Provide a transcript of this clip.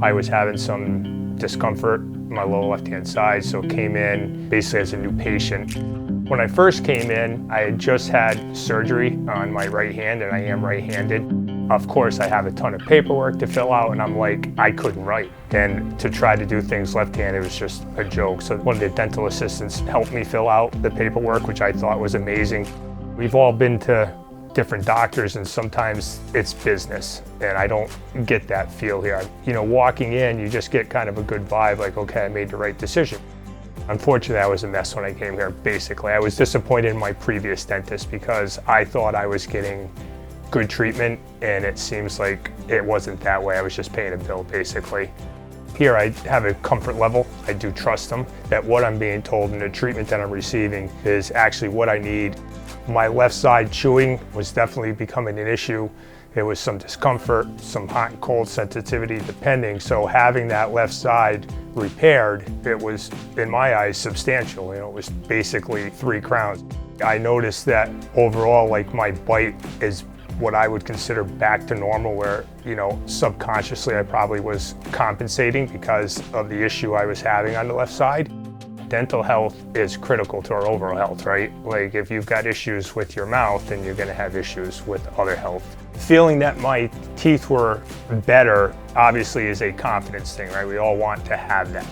I was having some discomfort in my lower left-hand side, so came in basically as a new patient. When I first came in, I had just had surgery on my right hand, and I am right-handed. Of course, I have a ton of paperwork to fill out, and I'm like, I couldn't write. And to try to do things left-handed was just a joke. So one of the dental assistants helped me fill out the paperwork, which I thought was amazing. We've all been to different doctors, and sometimes it's business, and I don't get that feel here. You know, walking in, you just get kind of a good vibe, like, okay, I made the right decision. Unfortunately, I was a mess when I came here, basically. I was disappointed in my previous dentist because I thought I was getting good treatment, and it seems like it wasn't that way. I was just paying a bill, basically. Here, I have a comfort level. I do trust them that what I'm being told and the treatment that I'm receiving is actually what I need. My left side chewing was definitely becoming an issue. There was some discomfort, some hot and cold sensitivity depending, so having that left side repaired, it was, in my eyes, substantial. You know, it was basically 3 crowns. I noticed that overall, like, my bite is what I would consider back to normal, where, you know, subconsciously I probably was compensating because of the issue I was having on the left side. Dental health is critical to our overall health, right? Like, if you've got issues with your mouth, then you're gonna have issues with other health. Feeling that my teeth were better obviously is a confidence thing, right? We all want to have that.